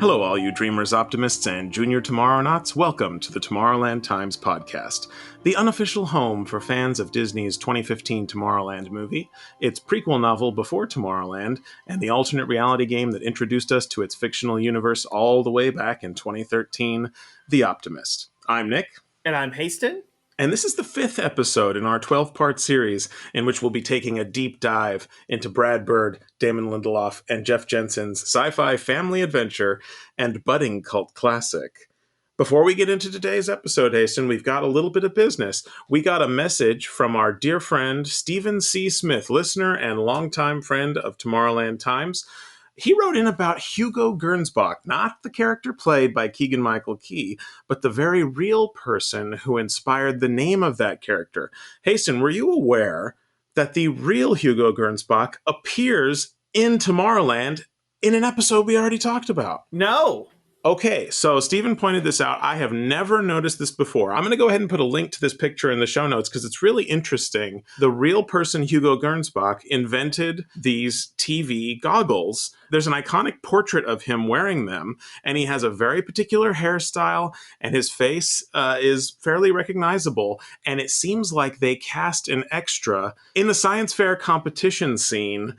Hello, all you dreamers, optimists, and junior tomorrownauts. Welcome to the Tomorrowland Times podcast, the unofficial home for fans of Disney's 2015 Tomorrowland movie, its prequel novel Before Tomorrowland, and the alternate reality game that introduced us to its fictional universe all the way back in 2013, The Optimist. I'm Nick. And I'm Hastin. And this is the 5th episode in our 12-part series in which we'll be taking a deep dive into Brad Bird, Damon Lindelof, and Jeff Jensen's sci-fi family adventure and budding cult classic. Before we get into today's episode, Hastin, we've got a little bit of business. We got a message from our dear friend, Stephen C. Smith, listener and longtime friend of Tomorrowland Times. He wrote in about Hugo Gernsback, not the character played by Keegan-Michael Key, but the very real person who inspired the name of that character. Hastin, were you aware that the real Hugo Gernsback appears in Tomorrowland in an episode we already talked about? No. Okay, so Stephen pointed this out. I have never noticed this before. I'm going to go ahead and put a link to this picture in the show notes because it's really interesting. The real person, Hugo Gernsback, invented these TV goggles. There's an iconic portrait of him wearing them, and he has a very particular hairstyle, and his face is fairly recognizable. And it seems like they cast an extra in the science fair competition scene.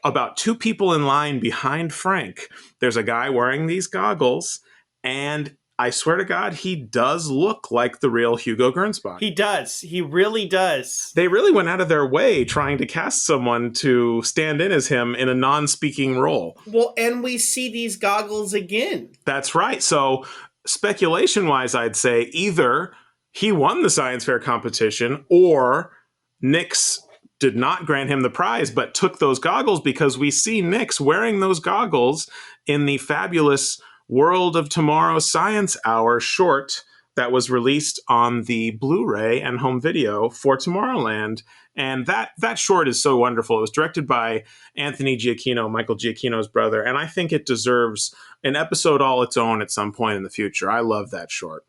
About 2 people in line behind Frank, there's a guy wearing these goggles, and I swear to God, he does look like the real Hugo Gernsback. He does. He really does. They really went out of their way trying to cast someone to stand in as him in a non-speaking role. Well, and we see these goggles again. That's right. So speculation-wise, I'd say either he won the science fair competition or Nick's did not grant him the prize, but took those goggles because we see Nix wearing those goggles in the fabulous World of Tomorrow Science Hour short that was released on the Blu-ray and home video for Tomorrowland. And that short is so wonderful. It was directed by Anthony Giacchino, Michael Giacchino's brother, and I think it deserves an episode all its own at some point in the future. I love that short.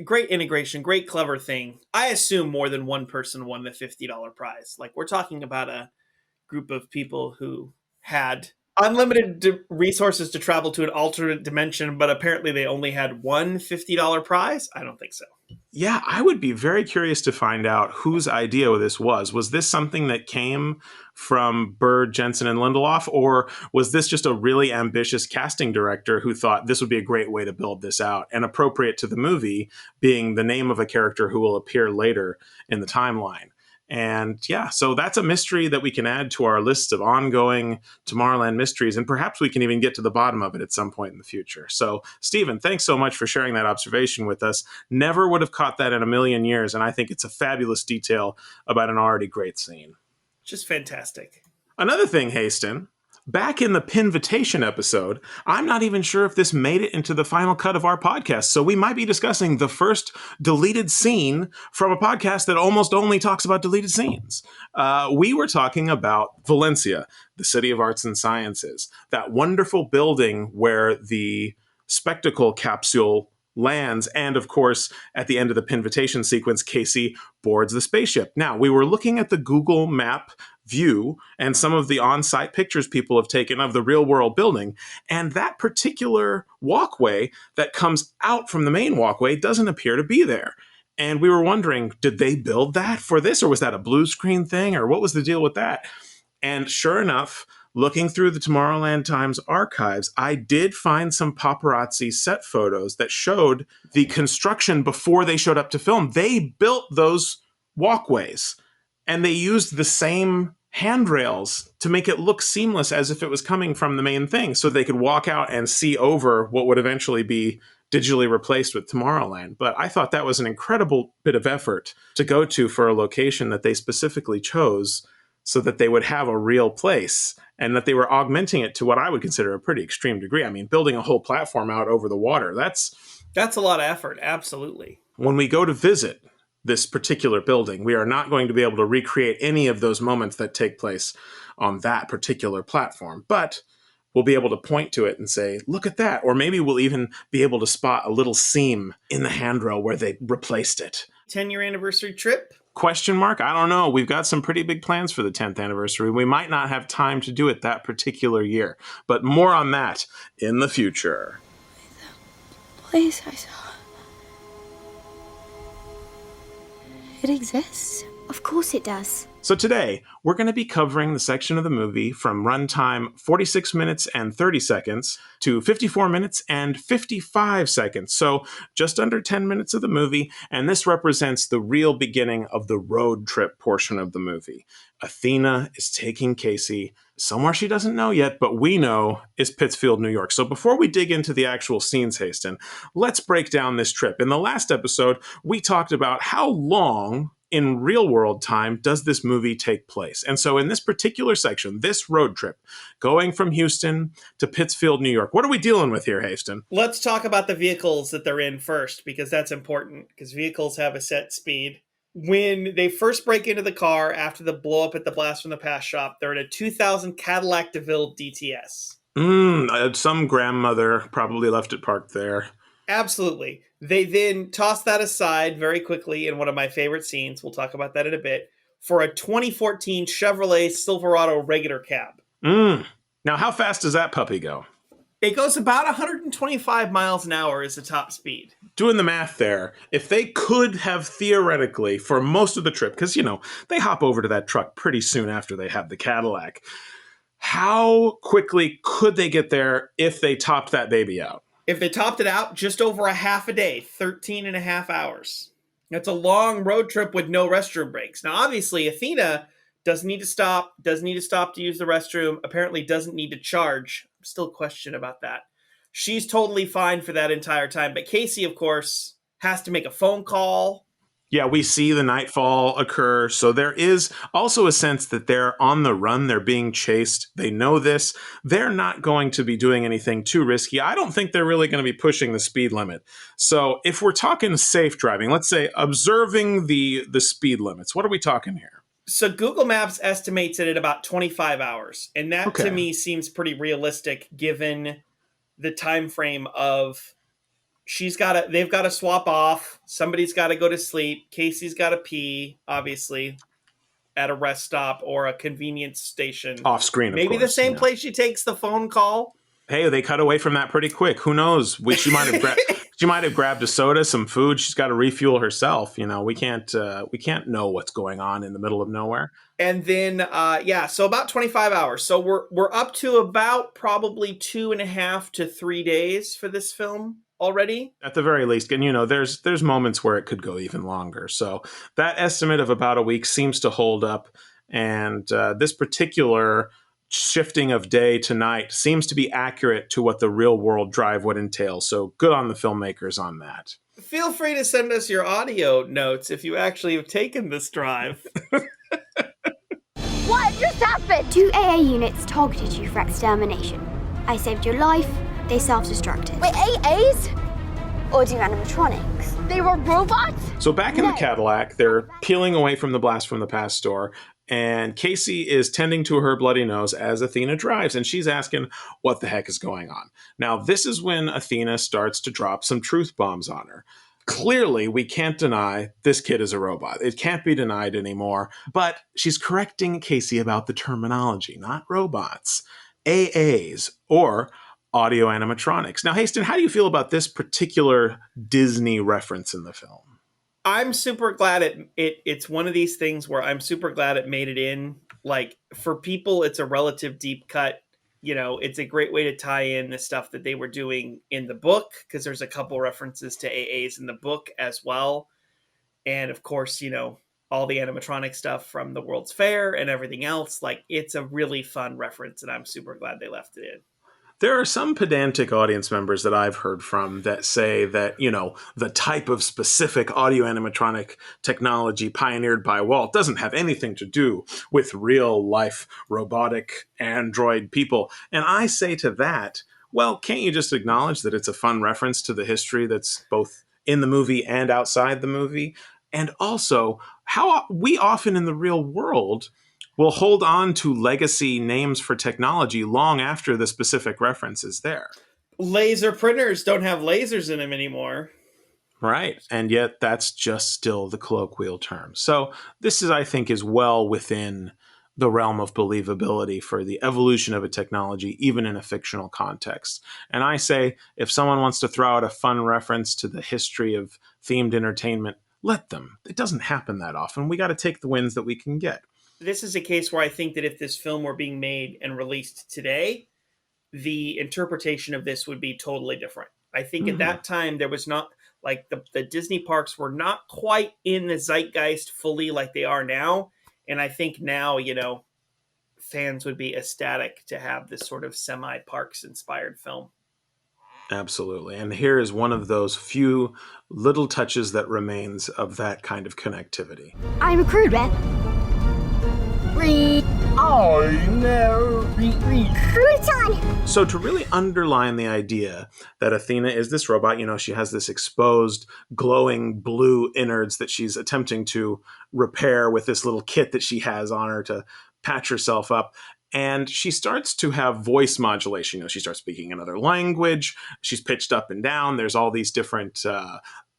Great integration, great clever thing. I assume more than one person won the $50 prize. Like, we're talking about a group of people who had unlimited resources to travel to an alternate dimension, but apparently they only had one $50 prize? I don't think so. Yeah, I would be very curious to find out whose idea this was. Was this something that came from Bird, Jensen, and Lindelof, or was this just a really ambitious casting director who thought this would be a great way to build this out and appropriate to the movie, being the name of a character who will appear later in the timeline? And yeah, so that's a mystery that we can add to our list of ongoing Tomorrowland mysteries, and perhaps we can even get to the bottom of it at some point in the future. So, Stephen, thanks so much for sharing that observation with us. Never would have caught that in a million years, and I think it's a fabulous detail about an already great scene. Just fantastic. Another thing, Hastin, back in the Pinvitation episode, I'm not even sure if this made it into the final cut of our podcast, so we might be discussing the first deleted scene from a podcast that almost only talks about deleted scenes. We were talking about Valencia, the City of Arts and Sciences, that wonderful building where the spectacle capsule lands, and of course, at the end of the Pinvitation sequence, Casey boards the spaceship. Now, we were looking at the Google Map view and some of the on-site pictures people have taken of the real-world building, and that particular walkway that comes out from the main walkway doesn't appear to be there. And we were wondering, did they build that for this, or was that a blue screen thing, or what was the deal with that? And sure enough, looking through the Tomorrowland Times archives, I did find some paparazzi set photos that showed the construction before they showed up to film. They built those walkways, and they used the same handrails to make it look seamless as if it was coming from the main thing, so they could walk out and see over what would eventually be digitally replaced with Tomorrowland. But I thought that was an incredible bit of effort to go to for a location that they specifically chose so that they would have a real place, and that they were augmenting it to what I would consider a pretty extreme degree. I mean, building a whole platform out over the water, that's a lot of effort, absolutely. When we go to visit this particular building, we are not going to be able to recreate any of those moments that take place on that particular platform, but we'll be able to point to it and say, look at that. Or maybe we'll even be able to spot a little seam in the handrail where they replaced it. 10-year anniversary trip? Question mark? I don't know. We've got some pretty big plans for the 10th anniversary. We might not have time to do it that particular year, but more on that in the future. place I saw. It exists. Of course it does. So today, we're going to be covering the section of the movie from runtime 46 minutes and 30 seconds to 54 minutes and 55 seconds. So just under 10 minutes of the movie, and this represents the real beginning of the road trip portion of the movie. Athena is taking Casey somewhere she doesn't know yet, but we know is Pittsfield, New York. So before we dig into the actual scenes, Hastin, let's break down this trip. In the last episode, we talked about how long in real world time does this movie take place. And so in this particular section, this road trip, going from Houston to Pittsfield, New York, what are we dealing with here, Hastin? Let's talk about the vehicles that they're in first, because that's important, because vehicles have a set speed. When they first break into the car after the blow up at the Blast from the Past shop, they're in a 2000 Cadillac DeVille DTS. Some grandmother probably left it parked there. Absolutely. They then toss that aside very quickly in one of my favorite scenes, we'll talk about that in a bit, for a 2014 Chevrolet Silverado regular cab. Now, how fast does that puppy go? It goes about 125 miles an hour is the top speed. Doing the math there, if they could have theoretically, for most of the trip, because, they hop over to that truck pretty soon after they have the Cadillac, how quickly could they get there if they topped that baby out? If they topped it out, just over a half a day, 13 and a half hours. That's a long road trip with no restroom breaks. Now, obviously, Athena doesn't need to stop to use the restroom, apparently doesn't need to charge. Still question about that. She's totally fine for that entire time. But Casey, of course, has to make a phone call. Yeah, we see the nightfall occur. So there is also a sense that they're on the run. They're being chased. They know this. They're not going to be doing anything too risky. I don't think they're really going to be pushing the speed limit. So if we're talking safe driving, let's say observing the speed limits, what are we talking here? So Google Maps estimates it at about 25 hours. And that to me seems pretty realistic given the time frame of they've got to swap off. Somebody's got to go to sleep. Casey's got to pee, obviously, at a rest stop or a convenience station. Off screen, Maybe the same place she takes the phone call. Hey, they cut away from that pretty quick. Who knows? She might have grabbed a soda, some food. She's got to refuel herself. We can't know what's going on in the middle of nowhere. And then, so about 25 hours. So we're up to about probably 2.5 to 3 days for this film already. At the very least. And, there's moments where it could go even longer. So that estimate of about a week seems to hold up. And this particular shifting of day to night seems to be accurate to what the real world drive would entail. So good on the filmmakers on that. Feel free to send us your audio notes if you actually have taken this drive. What just happened? 2 AA units targeted you for extermination. I saved your life. They self-destructed. Wait, AAs? Audio animatronics. They were robots? So back in the Cadillac, they're peeling away from the Blast from the Past store, and Casey is tending to her bloody nose as Athena drives, and she's asking what the heck is going on. Now, this is when Athena starts to drop some truth bombs on her. Clearly, we can't deny this kid is a robot. It can't be denied anymore, but she's correcting Casey about the terminology, not robots, AAs, or audio animatronics. Now, Hastin, how do you feel about this particular Disney reference in the film? I'm super glad it's one of these things where I'm super glad it made it in. Like, for people, it's a relative deep cut. It's a great way to tie in the stuff that they were doing in the book, because there's a couple references to AAs in the book as well. And of course, all the animatronic stuff from the World's Fair and everything else. Like, it's a really fun reference, and I'm super glad they left it in. There are some pedantic audience members that I've heard from that say that, the type of specific audio animatronic technology pioneered by Walt doesn't have anything to do with real life robotic android people. And I say to that, well, can't you just acknowledge that it's a fun reference to the history that's both in the movie and outside the movie? And also, how we often in the real world will hold on to legacy names for technology long after the specific reference is there. Laser printers don't have lasers in them anymore. Right. And yet that's just still the colloquial term. So this is, I think, is well within the realm of believability for the evolution of a technology, even in a fictional context. And I say, if someone wants to throw out a fun reference to the history of themed entertainment, let them. It doesn't happen that often. We got to take the wins that we can get. This is a case where I think that if this film were being made and released today, the interpretation of this would be totally different. I think at that time, there was not, like, the Disney parks were not quite in the zeitgeist fully like they are now. And I think now, fans would be ecstatic to have this sort of semi-parks inspired film. Absolutely. And here is one of those few little touches that remains of that kind of connectivity. I'm a crew rep. Oh no! Crouton! So to really underline the idea that Athena is this robot, she has this exposed, glowing blue innards that she's attempting to repair with this little kit that she has on her to patch herself up. And she starts to have voice modulation. She starts speaking another language. She's pitched up and down. There's all these different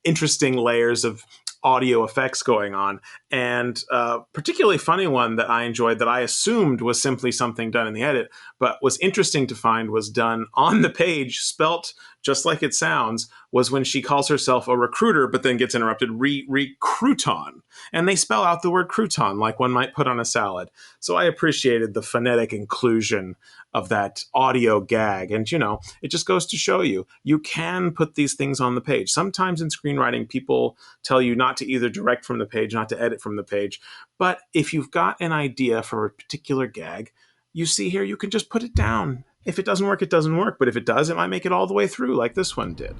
interesting layers of audio effects going on. And a particularly funny one that I enjoyed that I assumed was simply something done in the edit, but was interesting to find was done on the page, spelt just like it sounds, was when she calls herself a recruiter, but then gets interrupted, recruiton. And they spell out the word crouton like one might put on a salad. So I appreciated the phonetic inclusion of that audio gag. And, it just goes to show you can put these things on the page. Sometimes in screenwriting, people tell you not to either direct from the page, not to edit from the page. But if you've got an idea for a particular gag, you see here, you can just put it down. If it doesn't work, it doesn't work. But if it does, it might make it all the way through like this one did.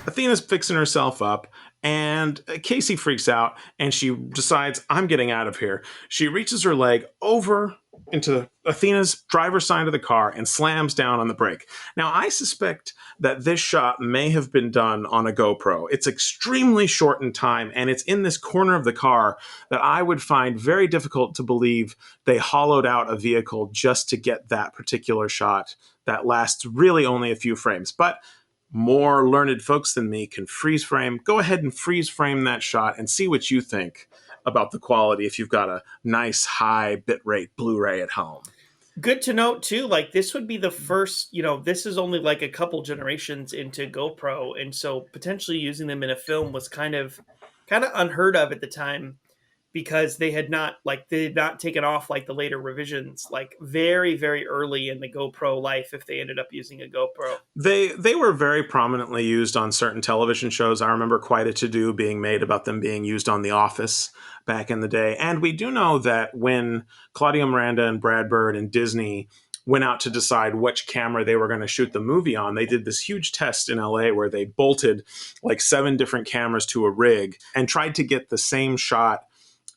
Athena's fixing herself up, and Casey freaks out, and she decides, I'm getting out of here. She reaches her leg over into Athena's driver's side of the car and slams down on the brake. Now, I suspect that this shot may have been done on a GoPro. It's extremely short in time, and it's in this corner of the car that I would find very difficult to believe they hollowed out a vehicle just to get that particular shot that lasts really only a few frames. But more learned folks than me can freeze frame. Go ahead and freeze frame that shot and see what you think about the quality if you've got a nice high bitrate Blu-ray at home. Good to note too, like this would be the first, this is only like a couple generations into GoPro. And so potentially using them in a film was kind of unheard of at the time, because they had not taken off like the later revisions, like very, very early in the GoPro life, if they ended up using a GoPro. They were very prominently used on certain television shows. I remember quite a to-do being made about them being used on The Office back in the day. And we do know that when Claudia Miranda and Brad Bird and Disney went out to decide which camera they were going to shoot the movie on, they did this huge test in LA where they bolted like 7 different cameras to a rig and tried to get the same shot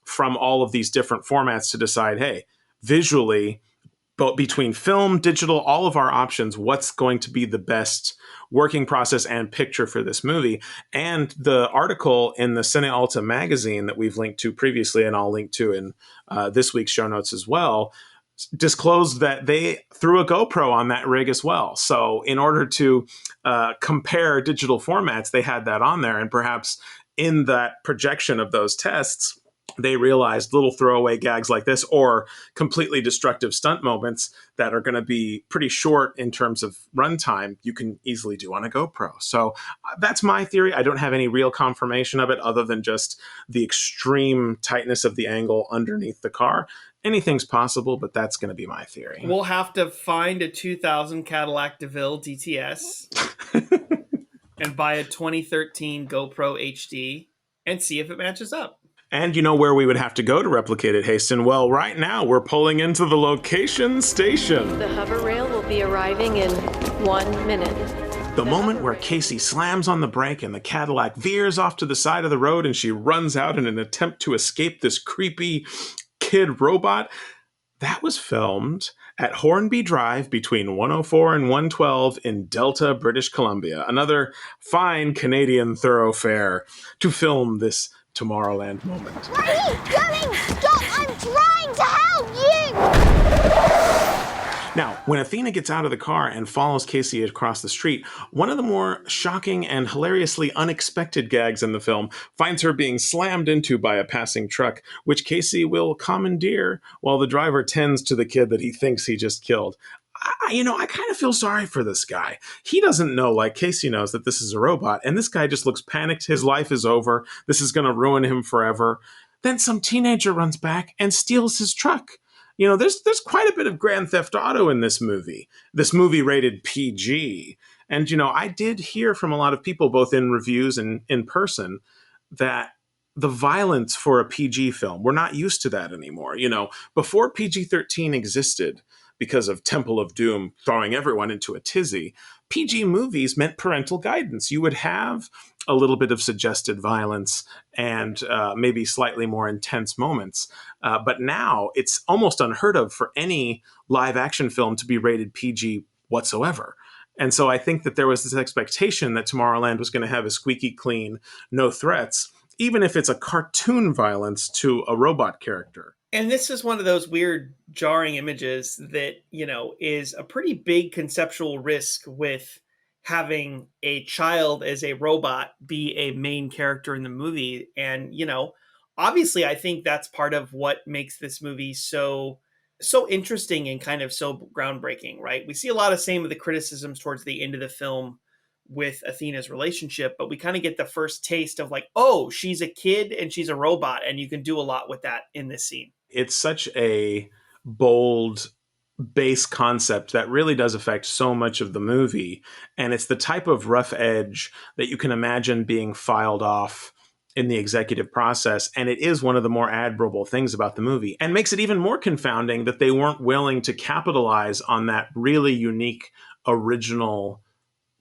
from all of these different formats to decide, hey, visually, but between film, digital, all of our options, what's going to be the best working process and picture for this movie. And the article in the Cine Alta magazine that we've linked to previously, and I'll link to in this week's show notes as well, disclosed that they threw a GoPro on that rig as well. So in order to compare digital formats, they had that on there. And perhaps in that projection of those tests, they realized little throwaway gags like this or completely destructive stunt moments that are going to be pretty short in terms of runtime, you can easily do on a GoPro. So that's my theory. I don't have any real confirmation of it other than just the extreme tightness of the angle underneath the car. Anything's possible, but that's going to be my theory. We'll have to find a 2000 Cadillac DeVille DTS and buy a 2013 GoPro HD and see if it matches up. And you know where we would have to go to replicate it, Hastin? Well, right now we're pulling into the location station. The hover rail will be arriving in 1 minute. The moment where Casey slams on the brake and the Cadillac veers off to the side of the road and she runs out in an attempt to escape this creepy kid robot, that was filmed at Hornby Drive between 104 and 112 in Delta, British Columbia. Another fine Canadian thoroughfare to film this Tomorrowland moment. Where are you going? Stop! I'm trying to help you! Now, when Athena gets out of the car and follows Casey across the street, one of the more shocking and hilariously unexpected gags in the film finds her being slammed into by a passing truck, which Casey will commandeer while the driver tends to the kid that he thinks he just killed. I kind of feel sorry for this guy. He doesn't know, like Casey knows, that this is a robot, and this guy just looks panicked. His life is over. This is going to ruin him forever. Then some teenager runs back and steals his truck. There's quite a bit of Grand Theft Auto in this movie. This movie rated PG. And, I did hear from a lot of people, both in reviews and in person, that the violence for a PG film, we're not used to that anymore. Before PG-13 existed, because of Temple of Doom throwing everyone into a tizzy, PG movies meant parental guidance. You would have a little bit of suggested violence and maybe slightly more intense moments. But now it's almost unheard of for any live action film to be rated PG whatsoever. And so I think that there was this expectation that Tomorrowland was going to have a squeaky clean, no threats, even if it's a cartoon violence to a robot character. And this is one of those weird, jarring images that, is a pretty big conceptual risk with having a child as a robot be a main character in the movie. And, obviously, I think that's part of what makes this movie so interesting and kind of so groundbreaking, right? We see a lot of same of the criticisms towards the end of the film with Athena's relationship, but we kind of get the first taste of like, oh, she's a kid and she's a robot, and you can do a lot with that in this scene. It's such a bold base concept that really does affect so much of the movie. And it's the type of rough edge that you can imagine being filed off in the executive process. And it is one of the more admirable things about the movie, and makes it even more confounding that they weren't willing to capitalize on that really unique original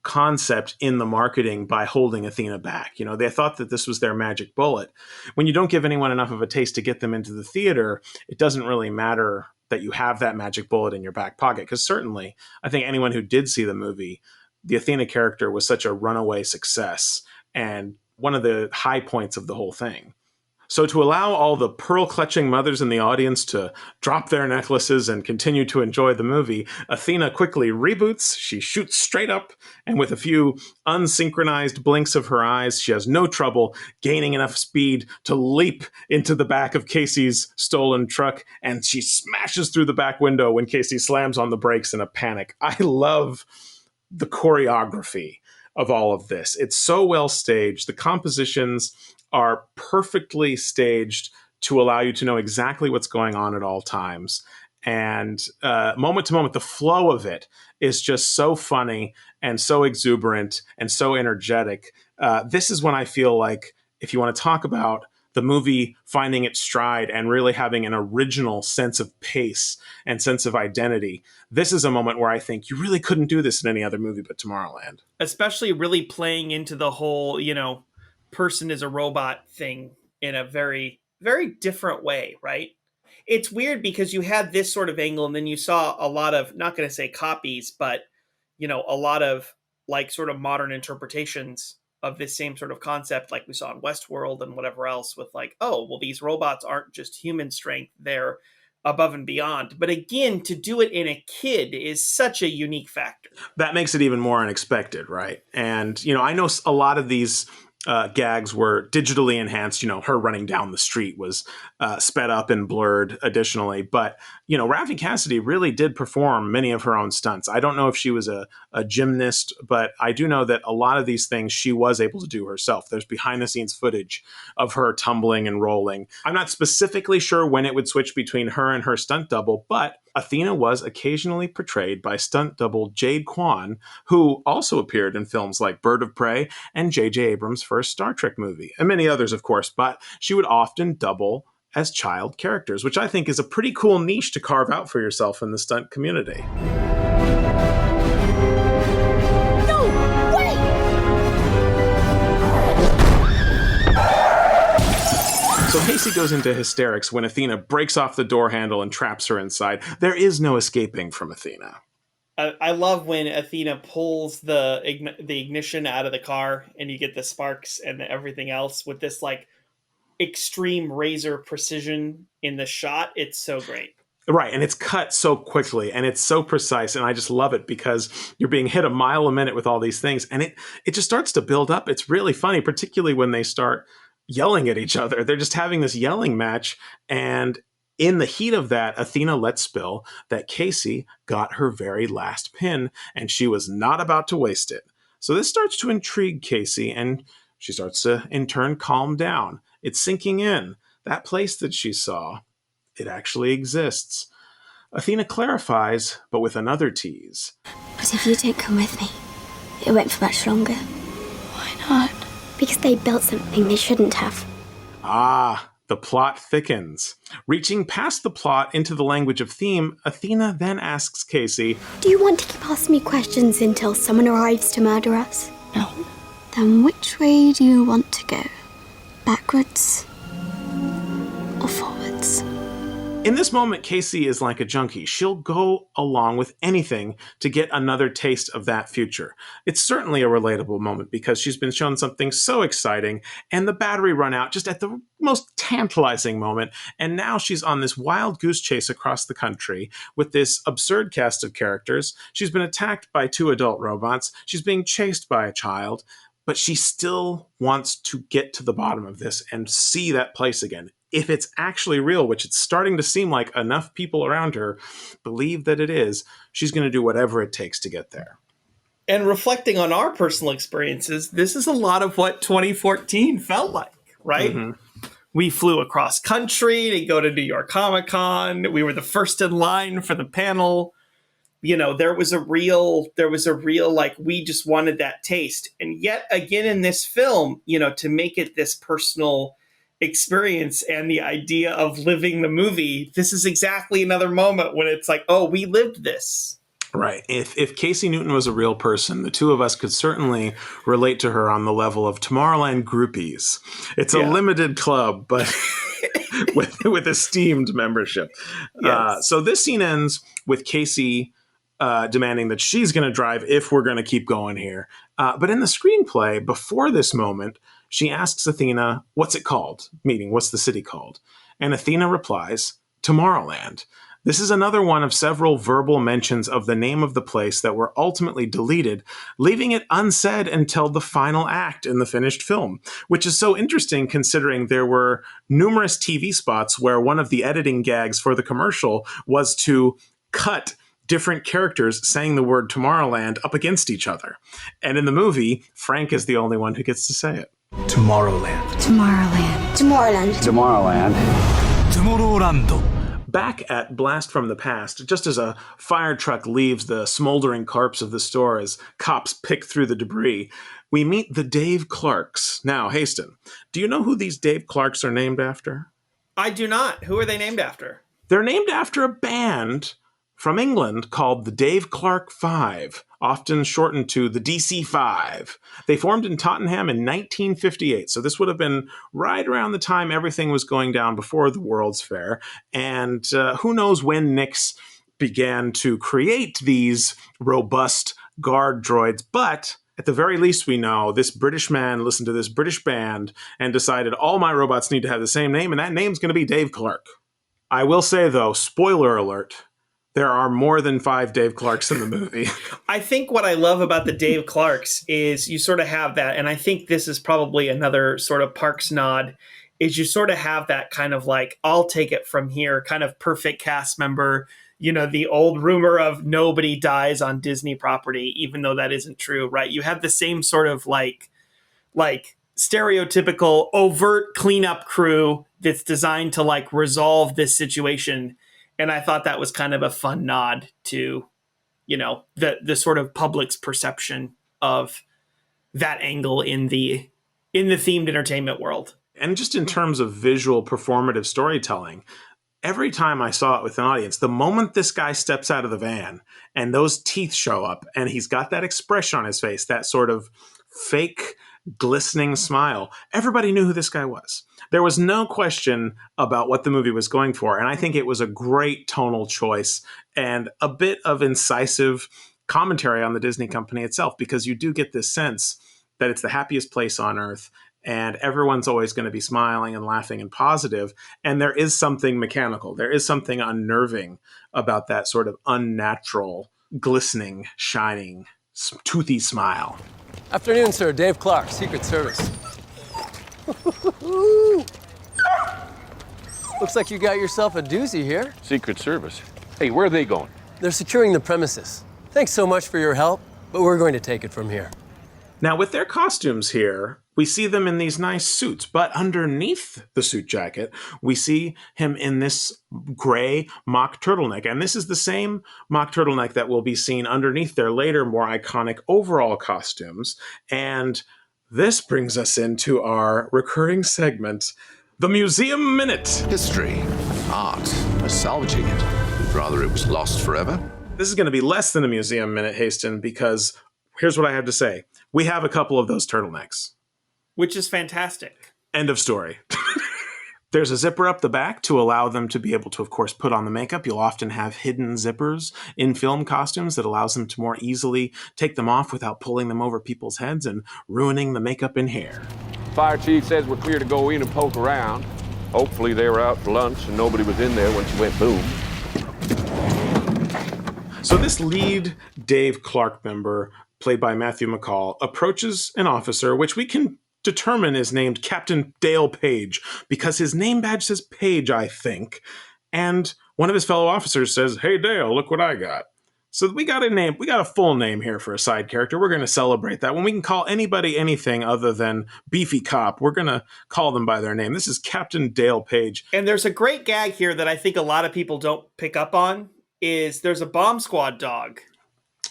concept in the marketing by holding Athena back. They thought that this was their magic bullet. When you don't give anyone enough of a taste to get them into the theater, it doesn't really matter that you have that magic bullet in your back pocket. Because certainly, I think anyone who did see the movie, the Athena character was such a runaway success and one of the high points of the whole thing. So to allow all the pearl-clutching mothers in the audience to drop their necklaces and continue to enjoy the movie, Athena quickly reboots, she shoots straight up, and with a few unsynchronized blinks of her eyes, she has no trouble gaining enough speed to leap into the back of Casey's stolen truck, and she smashes through the back window when Casey slams on the brakes in a panic. I love the choreography of all of this. It's so well staged. The compositions are perfectly staged to allow you to know exactly what's going on at all times. And moment to moment, the flow of it is just so funny and so exuberant and so energetic. This is when I feel like, if you want to talk about the movie finding its stride and really having an original sense of pace and sense of identity, this is a moment where I think you really couldn't do this in any other movie but Tomorrowland. Especially really playing into the whole, person is a robot thing in a very, very different way, right? It's weird because you had this sort of angle, and then you saw a lot of, not going to say copies, but, a lot of like sort of modern interpretations of this same sort of concept, like we saw in Westworld and whatever else, with like, oh, well, these robots aren't just human strength, they're above and beyond. But again, to do it in a kid is such a unique factor. That makes it even more unexpected, right? And, I know a lot of these gags were digitally enhanced. Her running down the street was sped up and blurred additionally. But, Raffi Cassidy really did perform many of her own stunts. I don't know if she was a gymnast, but I do know that a lot of these things she was able to do herself. There's behind the scenes footage of her tumbling and rolling. I'm not specifically sure when it would switch between her and her stunt double, but Athena was occasionally portrayed by stunt double Jade Kwan, who also appeared in films like Bird of Prey and J.J. Abrams' first Star Trek movie, and many others, of course, but she would often double as child characters, which I think is a pretty cool niche to carve out for yourself in the stunt community. No, wait! So Casey goes into hysterics when Athena breaks off the door handle and traps her inside. There is no escaping from Athena. I love when Athena pulls the ignition out of the car and you get the sparks and everything else with this like extreme razor precision in the shot. It's so great. Right, and it's cut so quickly and it's so precise, and I just love it because you're being hit a mile a minute with all these things, and it just starts to build up. It's really funny, particularly when they start yelling at each other. They're just having this yelling match, and in the heat of that, Athena lets spill that Casey got her very last pin, and she was not about to waste it. So this starts to intrigue Casey, and she starts to, in turn, calm down. It's sinking in. That place that she saw, it actually exists. Athena clarifies, but with another tease. But if you don't come with me, it won't for much longer. Why not? Because they built something they shouldn't have. Ah, the plot thickens. Reaching past the plot into the language of theme, Athena then asks Casey, Do you want to keep asking me questions until someone arrives to murder us? No. Then which way do you want to go? Backwards or forwards? In this moment, Casey is like a junkie. She'll go along with anything to get another taste of that future. It's certainly a relatable moment because she's been shown something so exciting and the battery run out just at the most tantalizing moment. And now she's on this wild goose chase across the country with this absurd cast of characters. She's been attacked by 2 adult robots. She's being chased by a child. But she still wants to get to the bottom of this and see that place again. If it's actually real, which it's starting to seem like enough people around her believe that it is, she's going to do whatever it takes to get there. And reflecting on our personal experiences, this is a lot of what 2014 felt like, right? Mm-hmm. We flew across country to go to New York Comic Con. We were the first in line for the panel. You know, there was a real, like, we just wanted that taste. And yet again in this film, you know, to make it this personal experience and the idea of living the movie, this is exactly another moment when it's like, oh, we lived this. Right. If Casey Newton was a real person, the two of us could certainly relate to her on the level of Tomorrowland groupies. It's a limited club, but with esteemed membership. Yes. So this scene ends with Casey demanding that she's going to drive if we're going to keep going here. But in the screenplay, before this moment, she asks Athena, what's it called? Meaning, what's the city called? And Athena replies, Tomorrowland. This is another one of several verbal mentions of the name of the place that were ultimately deleted, leaving it unsaid until the final act in the finished film, which is so interesting considering there were numerous TV spots where one of the editing gags for the commercial was to cut different characters saying the word Tomorrowland up against each other. And in the movie, Frank is the only one who gets to say it. Tomorrowland. Tomorrowland. Tomorrowland. Tomorrowland. Tomorrowland. Back at Blast from the Past, just as a fire truck leaves the smoldering corpse of the store as cops pick through the debris, we meet the Dave Clarks. Now, Hastin, do you know who these Dave Clarks are named after? I do not. Who are they named after? They're named after a band from England called the Dave Clark Five, often shortened to the DC-5. They formed in Tottenham in 1958, so this would have been right around the time everything was going down before the World's Fair, and who knows when Nix began to create these robust guard droids, but at the very least we know this British man listened to this British band and decided all my robots need to have the same name, and that name's going to be Dave Clark. I will say, though, spoiler alert, there are more than 5 Dave Clarks in the movie. I think what I love about the Dave Clarks is you sort of have that, and I think this is probably another sort of Parks nod, is you sort of have that kind of like, I'll take it from here, kind of perfect cast member, you know, the old rumor of nobody dies on Disney property, even though that isn't true, right? You have the same sort of like stereotypical overt cleanup crew that's designed to like resolve this situation. And I thought that was kind of a fun nod to, you know, the sort of public's perception of that angle in the themed entertainment world. And just in terms of visual performative storytelling, every time I saw it with an audience, the moment this guy steps out of the van and those teeth show up and he's got that expression on his face, that sort of fake glistening smile, everybody knew who this guy was. There was no question about what the movie was going for, and I think it was a great tonal choice and a bit of incisive commentary on the Disney company itself, because you do get this sense that it's the happiest place on earth, and everyone's always going to be smiling and laughing and positive. And there is something mechanical. There is something unnerving about that sort of unnatural, glistening, shining, toothy smile. Afternoon, sir. Dave Clark, Secret Service. Looks like you got yourself a doozy here. Secret Service? Hey, where are they going? They're securing the premises. Thanks so much for your help, but we're going to take it from here. Now, with their costumes here, we see them in these nice suits, but underneath the suit jacket, we see him in this gray mock turtleneck. And this is the same mock turtleneck that will be seen underneath their later, more iconic overall costumes. And this brings us into our recurring segment, the Museum Minute. History, art, we're salvaging it. Rather it was lost forever. This is going to be less than a Museum Minute, Hastin, because here's what I have to say. We have a couple of those turtlenecks. Which is fantastic. End of story. There's a zipper up the back to allow them to be able to, of course, put on the makeup. You'll often have hidden zippers in film costumes that allows them to more easily take them off without pulling them over people's heads and ruining the makeup and hair. Fire chief says we're clear to go in and poke around. Hopefully they were out for lunch and nobody was in there when she went boom. So this lead Dave Clark member, played by Matthew McCall, approaches an officer, which we can determine is named Captain Dale Page, because his name badge says Page, I think. And one of his fellow officers says, "Hey Dale, look what I got." So we got a full name here for a side character. We're going to celebrate that. When we can call anybody anything other than Beefy Cop, we're going to call them by their name. This is Captain Dale Page. And there's a great gag here that I think a lot of people don't pick up on, is there's a bomb squad dog.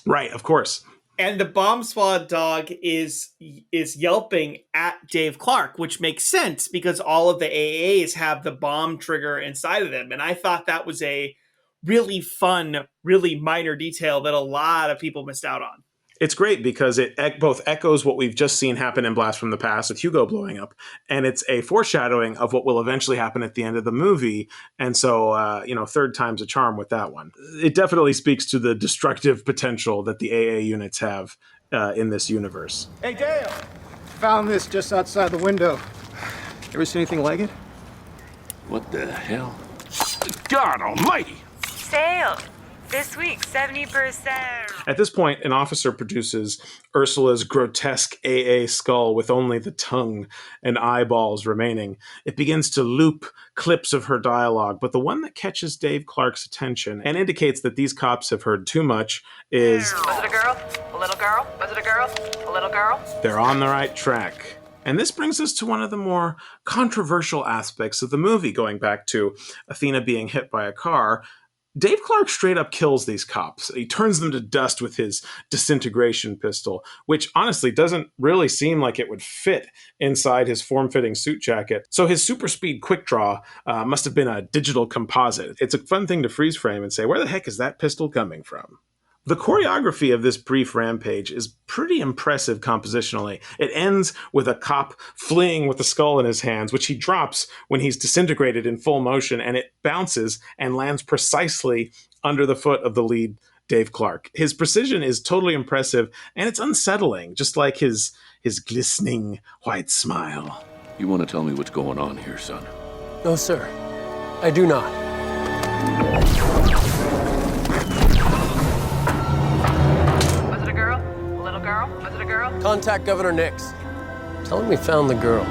Right, of course. And the bomb squad dog is yelping at Dave Clark, which makes sense because all of the AAs have the bomb trigger inside of them. And I thought that was a really fun, really minor detail that a lot of people missed out on. It's great because it both echoes what we've just seen happen in Blast from the Past with Hugo blowing up, and it's a foreshadowing of what will eventually happen at the end of the movie. And so, third time's a charm with that one. It definitely speaks to the destructive potential that the AA units have in this universe. Hey, Dale! Found this just outside the window. Ever see anything like it? What the hell? God almighty! Sale! This week, 70%. At this point, an officer produces Ursula's grotesque AA skull with only the tongue and eyeballs remaining. It begins to loop clips of her dialogue, but the one that catches Dave Clark's attention and indicates that these cops have heard too much is... Was it a girl? A little girl? Was it a girl? A little girl? They're on the right track. And this brings us to one of the more controversial aspects of the movie, going back to Athena being hit by a car. Dave Clark straight up kills these cops. He turns them to dust with his disintegration pistol, which honestly doesn't really seem like it would fit inside his form-fitting suit jacket. So his super speed quick draw must have been a digital composite. It's a fun thing to freeze frame and say, where the heck is that pistol coming from? The choreography of this brief rampage is pretty impressive compositionally. It ends with a cop fleeing with the skull in his hands, which he drops when he's disintegrated in full motion, and it bounces and lands precisely under the foot of the lead, Dave Clark. His precision is totally impressive, and it's unsettling, just like his glistening white smile. You want to tell me what's going on here, son? No, sir. I do not. Was it a girl? A little girl? Was it a girl? Contact Governor Nix. Tell him we found the girl.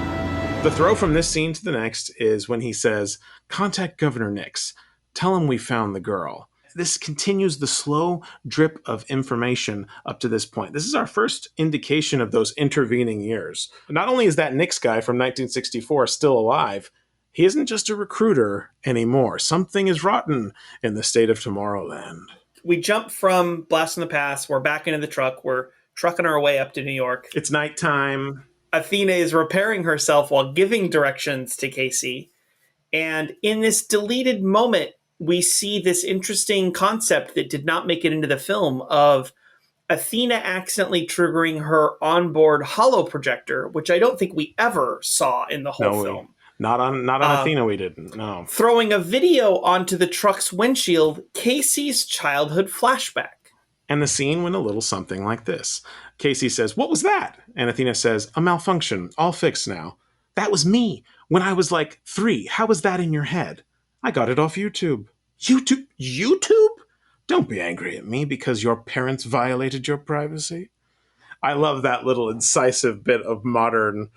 The throw from this scene to the next is when he says, "Contact Governor Nix. Tell him we found the girl." This continues the slow drip of information up to this point. This is our first indication of those intervening years. Not only is that Nix guy from 1964 still alive, he isn't just a recruiter anymore. Something is rotten in the state of Tomorrowland. We jump from Blast from the Past. We're back into the truck. We're trucking our way up to New York. It's nighttime. Athena is repairing herself while giving directions to Casey. And in this deleted moment, we see this interesting concept that did not make it into the film of Athena accidentally triggering her onboard holo projector, which I don't think we ever saw in the whole film. Not on Athena, we didn't, no. Throwing a video onto the truck's windshield, Casey's childhood flashback. And the scene went a little something like this. Casey says, "What was that?" And Athena says, "A malfunction, all fixed now." "That was me when I was like 3. How was that in your head?" "I got it off YouTube." "YouTube? YouTube? Don't be angry at me because your parents violated your privacy." I love that little incisive bit of modern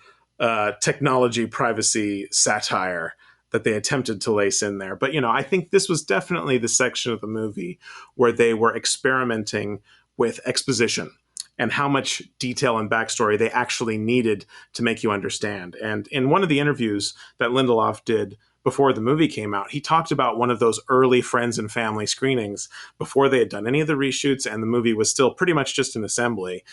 technology privacy satire that they attempted to lace in there. But, I think this was definitely the section of the movie where they were experimenting with exposition and how much detail and backstory they actually needed to make you understand. And in one of the interviews that Lindelof did before the movie came out, he talked about one of those early friends and family screenings before they had done any of the reshoots and the movie was still pretty much just an assembly.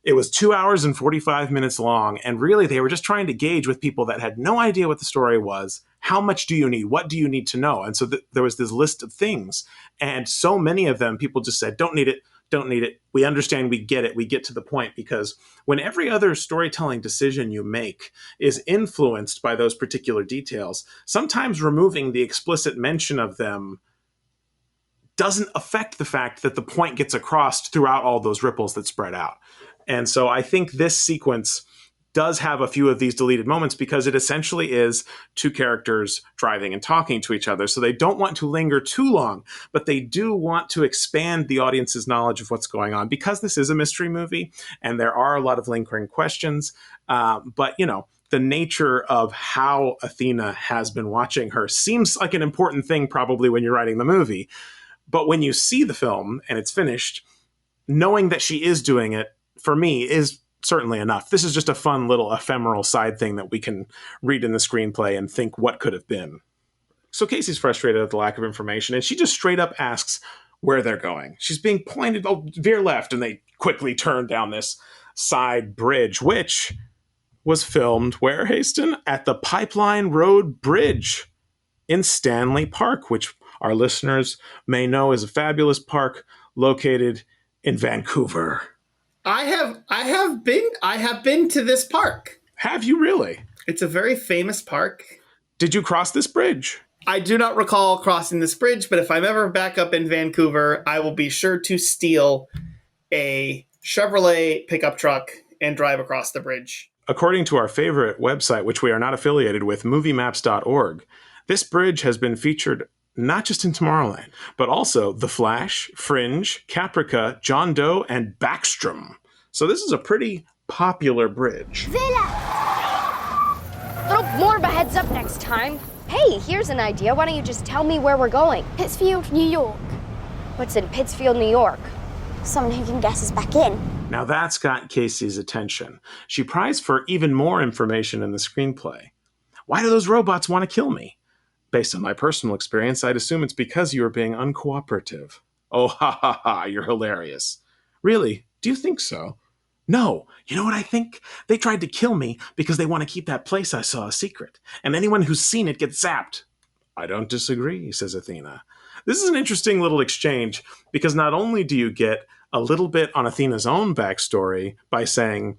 It was 2 hours and 45 minutes long, and really they were just trying to gauge with people that had no idea what the story was, how much do you need, what do you need to know? And so there was this list of things, and so many of them, people just said, don't need it, don't need it, we understand, we get it, we get to the point, because when every other storytelling decision you make is influenced by those particular details, sometimes removing the explicit mention of them doesn't affect the fact that the point gets across throughout all those ripples that spread out. And so I think this sequence does have a few of these deleted moments because it essentially is two characters driving and talking to each other. So they don't want to linger too long, but they do want to expand the audience's knowledge of what's going on because this is a mystery movie and there are a lot of lingering questions. But, the nature of how Athena has been watching her seems like an important thing probably when you're writing the movie. But when you see the film and it's finished, knowing that she is doing it, for me, is certainly enough. This is just a fun little ephemeral side thing that we can read in the screenplay and think what could have been. So Casey's frustrated at the lack of information, and she just straight up asks where they're going. She's being pointed, veer left, and they quickly turn down this side bridge, which was filmed where, Hastin? At the Pipeline Road Bridge in Stanley Park, which our listeners may know is a fabulous park located in Vancouver. I have been to this park. Have you really? It's a very famous park. Did you cross this bridge? I do not recall crossing this bridge, but if I'm ever back up in Vancouver, I will be sure to steal a Chevrolet pickup truck and drive across the bridge. According to our favorite website, which we are not affiliated with, moviemaps.org, this bridge has been featured not just in Tomorrowland, but also The Flash, Fringe, Caprica, John Doe, and Backstrom. So this is a pretty popular bridge. Villa! Little more of a heads up next time. Hey, here's an idea. Why don't you just tell me where we're going? Pittsfield, New York. What's in Pittsfield, New York? Someone who can guess us back in. Now that's got Casey's attention. She pries for even more information in the screenplay. Why do those robots want to kill me? Based on my personal experience, I'd assume it's because you are being uncooperative. Oh, ha ha ha, you're hilarious. Really? Do you think so? No. You know what I think? They tried to kill me because they want to keep that place I saw a secret. And anyone who's seen it gets zapped. I don't disagree, says Athena. This is an interesting little exchange because not only do you get a little bit on Athena's own backstory by saying,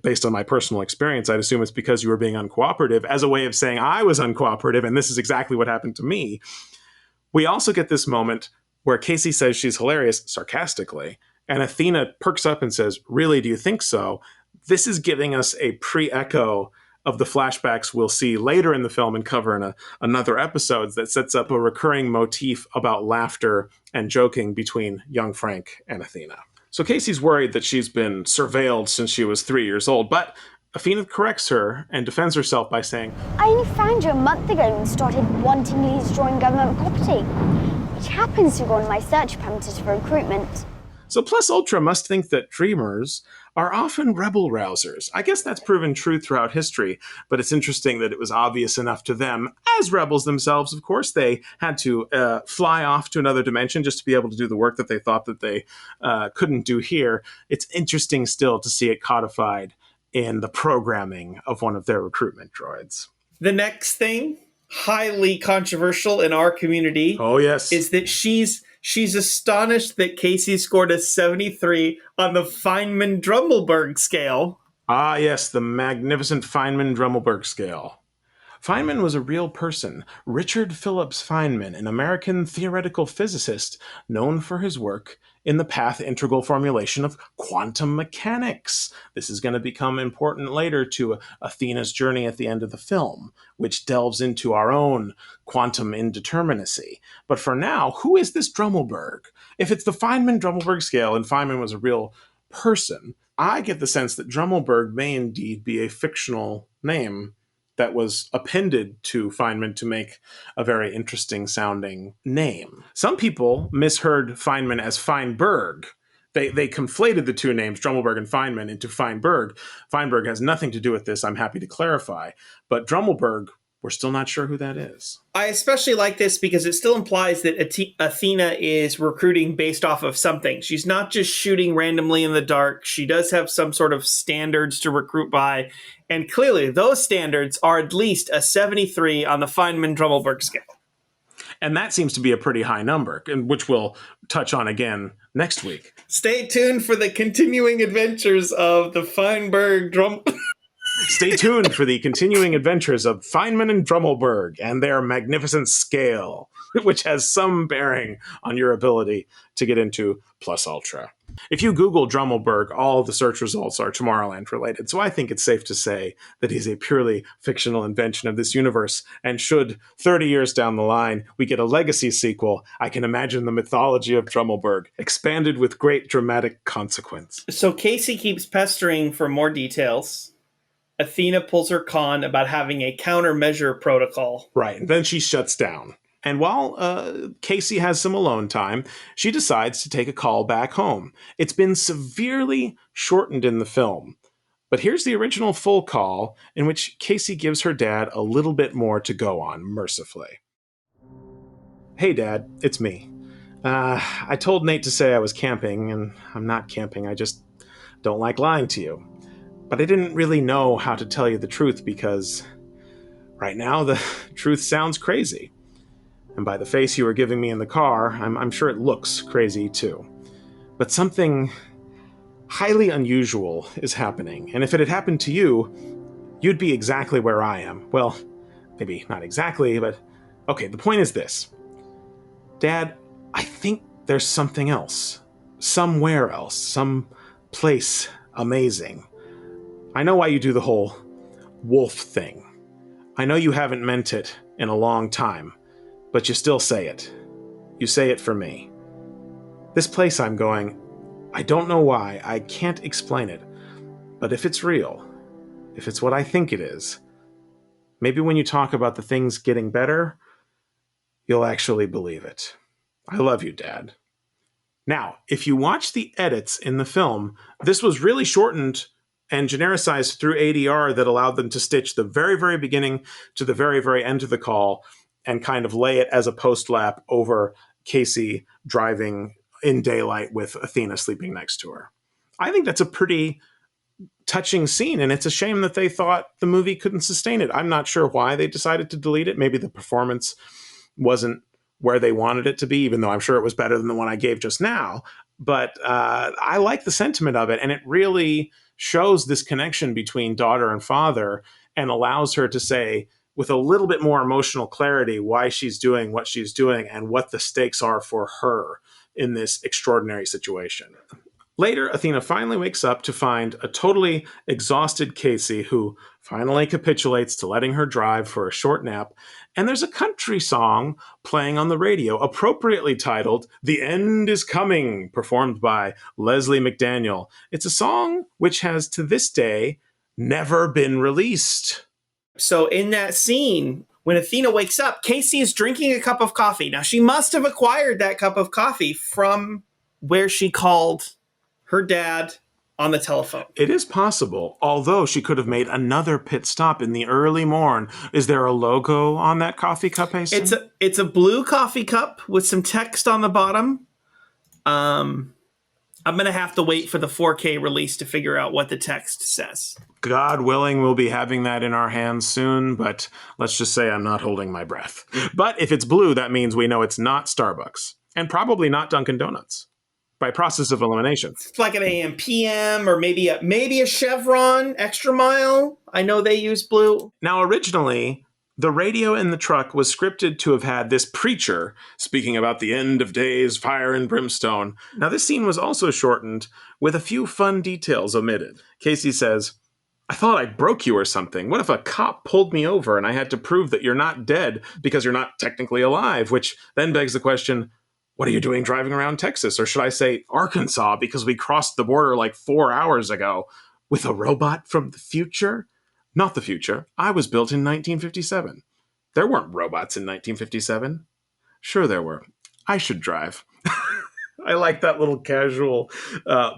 based on my personal experience, I'd assume it's because you were being uncooperative, as a way of saying I was uncooperative and this is exactly what happened to me. We also get this moment where Casey says she's hilarious sarcastically, and Athena perks up and says, really, do you think so? This is giving us a pre-echo of the flashbacks we'll see later in the film and cover in another episode that sets up a recurring motif about laughter and joking between young Frank and Athena. So Casey's worried that she's been surveilled since she was 3 years old, but Athena corrects her and defends herself by saying, I only found you a month ago and started wantingly destroying government property, which happens to go on my search parameters for recruitment. So Plus Ultra must think that dreamers are often rebel rousers. I guess that's proven true throughout history, but it's interesting that it was obvious enough to them. As rebels themselves, of course, they had to fly off to another dimension just to be able to do the work that they thought that they couldn't do here. It's interesting still to see it codified in the programming of one of their recruitment droids. The next thing, highly controversial in our community, oh yes, is that she's astonished that Casey scored a 73 on the Feynman-Drummelberg scale. Ah, yes, the magnificent Feynman-Drummelberg scale. Feynman was a real person. Richard Phillips Feynman, an American theoretical physicist known for his work in the path integral formulation of quantum mechanics. This is going to become important later to Athena's journey at the end of the film, which delves into our own quantum indeterminacy. But for now, who is this Drummelberg? If it's the Feynman-Drummelberg scale and Feynman was a real person, I get the sense that Drummelberg may indeed be a fictional name that was appended to Feynman to make a very interesting sounding name. Some people misheard Feynman as Feinberg. They conflated the two names, Drummelberg and Feynman, into Feinberg. Feinberg has nothing to do with this, I'm happy to clarify. But Drummelberg, we're still not sure who that is. I especially like this because it still implies that Athena is recruiting based off of something. She's not just shooting randomly in the dark. She does have some sort of standards to recruit by. And clearly, those standards are at least a 73 on the Feynman-Drummelberg scale. And that seems to be a pretty high number, which we'll touch on again next week. Stay tuned for the continuing adventures of the Stay tuned for the continuing adventures of Feynman and Drummelberg and their magnificent scale, which has some bearing on your ability to get into Plus Ultra. If you Google Drummelberg, all the search results are Tomorrowland related, so I think it's safe to say that he's a purely fictional invention of this universe, and should 30 years down the line we get a legacy sequel, I can imagine the mythology of Drummelberg expanded with great dramatic consequence. So Casey keeps pestering for more details. Athena pulls her con about having a countermeasure protocol. Right, and then she shuts down. And while Casey has some alone time, she decides to take a call back home. It's been severely shortened in the film. But here's the original full call, in which Casey gives her dad a little bit more to go on, mercifully. Hey, Dad, it's me. I told Nate to say I was camping, and I'm not camping. I just don't like lying to you. But I didn't really know how to tell you the truth because right now the truth sounds crazy. And by the face you were giving me in the car, I'm sure it looks crazy too. But something highly unusual is happening. And if it had happened to you, you'd be exactly where I am. Well, maybe not exactly, but okay, the point is this. Dad, I think there's something else. Somewhere else. Some place amazing. I know why you do the whole wolf thing. I know you haven't meant it in a long time, but you still say it. You say it for me. This place I'm going, I don't know why, I can't explain it, but if it's real, if it's what I think it is, maybe when you talk about the things getting better, you'll actually believe it. I love you, Dad. Now, if you watch the edits in the film, this was really shortened and genericized through ADR that allowed them to stitch the very, very beginning to the very, very end of the call and kind of lay it as a post-lap over Casey driving in daylight with Athena sleeping next to her. I think that's a pretty touching scene, and it's a shame that they thought the movie couldn't sustain it. I'm not sure why they decided to delete it. Maybe the performance wasn't where they wanted it to be, even though I'm sure it was better than the one I gave just now. But I like the sentiment of it, and it really shows this connection between daughter and father and allows her to say, with a little bit more emotional clarity, why she's doing what she's doing and what the stakes are for her in this extraordinary situation. Later, Athena finally wakes up to find a totally exhausted Casey who finally capitulates to letting her drive for a short nap. And there's a country song playing on the radio, appropriately titled The End Is Coming, performed by Leslie McDaniel. It's a song which has, to this day, never been released. So in that scene, when Athena wakes up, Casey is drinking a cup of coffee. Now, she must have acquired that cup of coffee from where she called her dad on the telephone. It is possible, although she could have made another pit stop in the early morn. Is there a logo on that coffee cup, Hastin? It's a blue coffee cup with some text on the bottom. I'm going to have to wait for the 4K release to figure out what the text says. God willing, we'll be having that in our hands soon, but let's just say I'm not holding my breath. But if it's blue, that means we know it's not Starbucks, and probably not Dunkin' Donuts, by process of elimination. It's like an AM PM or maybe a Chevron Extra Mile. I know they use blue. Now, originally, The radio in the truck was scripted to have had this preacher speaking about the end of days, fire and brimstone. Now, this scene was also shortened with a few fun details omitted. Casey says, "I thought I broke you or something. What if a cop pulled me over and I had to prove that you're not dead because you're not technically alive?" Which then begs the question, what are you doing driving around Texas? Or should I say Arkansas, because we crossed the border like 4 hours ago with a robot from the future? Not the future. I was built in 1957. There weren't robots in 1957. Sure there were. I should drive. I like that little casual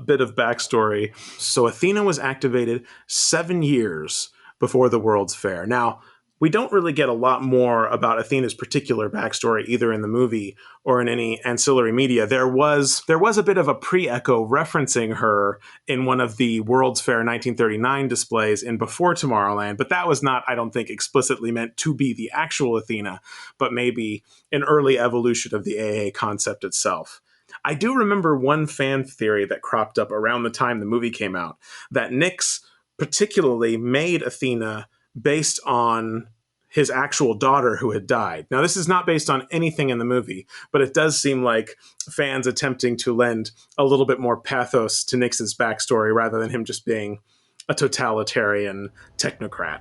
bit of backstory. So Athena was activated 7 years before the World's Fair. Now, we don't really get a lot more about Athena's particular backstory either in the movie or in any ancillary media. There was a bit of a pre-echo referencing her in one of the World's Fair 1939 displays in Before Tomorrowland, but that was not, I don't think, explicitly meant to be the actual Athena, but maybe an early evolution of the AA concept itself. I do remember one fan theory that cropped up around the time the movie came out, that Nix particularly made Athena based on his actual daughter who had died. Now, this is not based on anything in the movie, but it does seem like fans attempting to lend a little bit more pathos to Nix's backstory rather than him just being a totalitarian technocrat.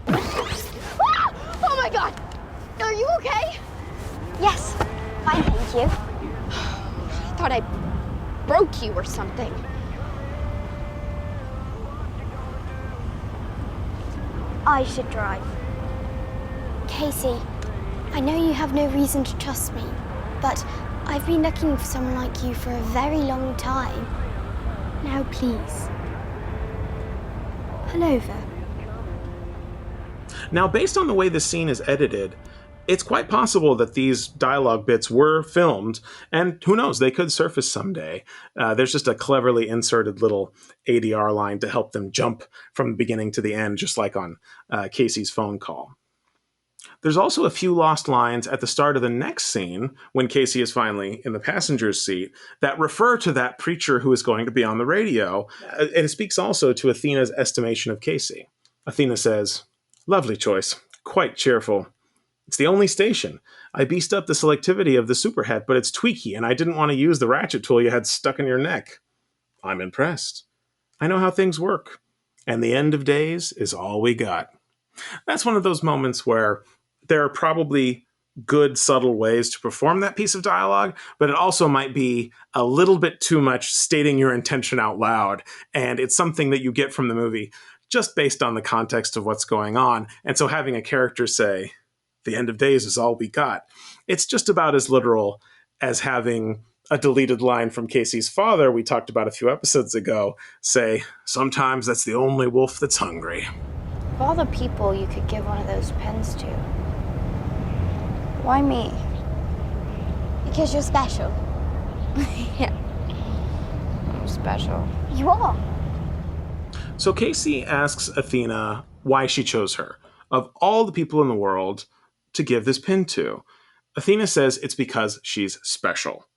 Ah! Oh my God! Are you okay? Yes, fine, thank you. I thought I broke you or something. I should drive. Casey, I know you have no reason to trust me, but I've been looking for someone like you for a very long time. Now, please, pull over. Now, based on the way the scene is edited, it's quite possible that these dialogue bits were filmed, and who knows, they could surface someday. There's just a cleverly inserted little ADR line to help them jump from the beginning to the end, just like on Casey's phone call. There's also a few lost lines at the start of the next scene, when Casey is finally in the passenger's seat, that refer to that preacher who is going to be on the radio. And it speaks also to Athena's estimation of Casey. Athena says, "Lovely choice, quite cheerful. It's the only station. I beefed up the selectivity of the superhet, but it's tweaky, and I didn't want to use the ratchet tool you had stuck in your neck. I'm impressed. I know how things work. And the end of days is all we got." That's one of those moments where there are probably good, subtle ways to perform that piece of dialogue, but it also might be a little bit too much stating your intention out loud, and it's something that you get from the movie just based on the context of what's going on. And so having a character say, "The end of days is all we got," it's just about as literal as having a deleted line from Casey's father we talked about a few episodes ago say, "Sometimes that's the only wolf that's hungry." Of all the people you could give one of those pens to, why me? Because you're special. Yeah. I'm special. You are. So Casey asks Athena why she chose her, of all the people in the world, to give this pin to. Athena says it's because she's special.